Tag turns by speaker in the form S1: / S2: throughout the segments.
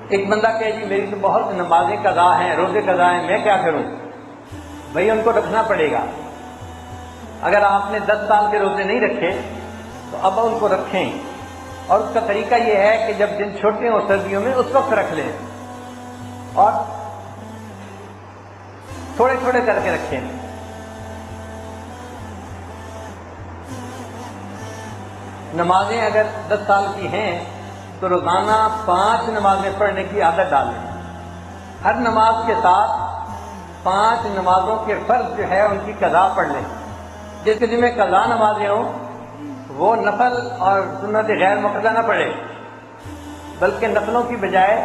S1: ایک بندہ کہے جی میری تو بہت نمازیں قضا ہیں، روزے قضا ہیں، میں کیا کروں؟ بھئی ان کو رکھنا پڑے گا۔ اگر آپ نے 10 سال کے روزے نہیں رکھے تو اب ان کو رکھیں، اور اس کا طریقہ یہ ہے کہ جب دن چھوٹے ہوں سردیوں میں اس وقت رکھ لیں، اور تھوڑے تھوڑے کر کے رکھیں۔ نمازیں اگر 10 سال کی ہیں تو روزانہ 5 نمازیں پڑھنے کی عادت ڈالیں۔ ہر نماز کے ساتھ 5 نمازوں کے فرض جو ہے ان کی قضا پڑھ لیں۔ جس کے ذمہ قضا نمازیں ہوں وہ نفل اور سنت غیر مقضہ نہ پڑھے، بلکہ نفلوں کی بجائے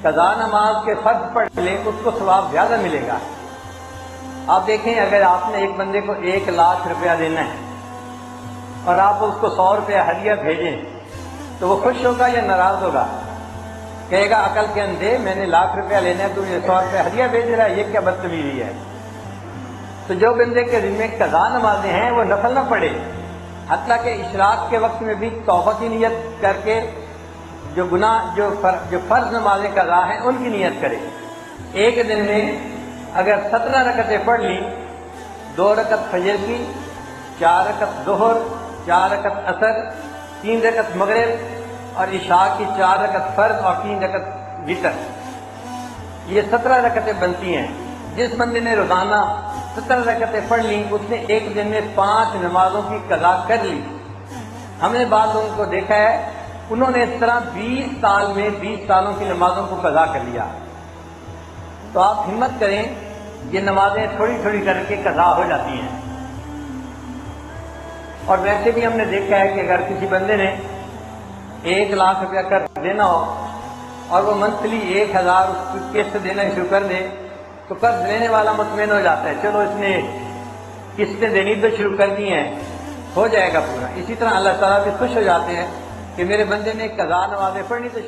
S1: قضا نماز کے فرض پڑھ لیں، اس کو ثواب زیادہ ملے گا۔ آپ دیکھیں اگر آپ نے ایک بندے کو 1 لاکھ روپیہ دینا ہے اور آپ اس کو 100 روپیہ ہدیہ بھیجیں تو وہ خوش ہوگا یا ناراض ہوگا؟ کہے گا عقل کے اندھے، میں نے 1 لاکھ روپیہ لینا ہے تو مجھے 100 روپیہ ہدیہ بھیج رہا ہے، یہ کیا بدتمیزی ہے؟ تو جو بندے کے ذمہ قضا نمازیں ہیں وہ نفل نہ پڑھے، حتیٰ کہ اشراق کے وقت میں بھی توبہ کی نیت کر کے جو فرض نمازیں قضا ہیں ان کی نیت کرے۔ ایک دن میں اگر 17 رکعتیں پڑھ لی، 2 رکعت فجر کی، 4 رکعت ظہر، 4 رکعت عصر، 3 رکعت مغرب اور عشاء کی 4 رکعت فرض اور 3 رکعت وتر، یہ 17 رکعتیں بنتی ہیں۔ جس بندے نے روزانہ 17 رکعتیں پڑھ لی اس نے ایک دن میں 5 نمازوں کی قضا کر لی۔ ہم نے بعض لوگوں کو دیکھا ہے انہوں نے اس طرح 20 سال میں 20 سالوں کی نمازوں کو قضا کر لیا۔ تو آپ ہمت کریں، یہ نمازیں تھوڑی تھوڑی کر کے قضا ہو جاتی ہیں۔ اور ویسے بھی ہم نے دیکھا ہے کہ اگر کسی بندے نے 1 لاکھ روپیہ قرض دینا ہو اور وہ منتھلی 1000 اس کی قسط دینا شروع کر دے تو قرض لینے والا مطمئن ہو جاتا ہے، چلو اس نے قسطیں دینی تو شروع کر دی ہیں، ہو جائے گا پورا۔ اسی طرح اللہ تعالیٰ بھی خوش ہو جاتے ہیں کہ میرے بندے نے قضا نمازیں پڑھنی تو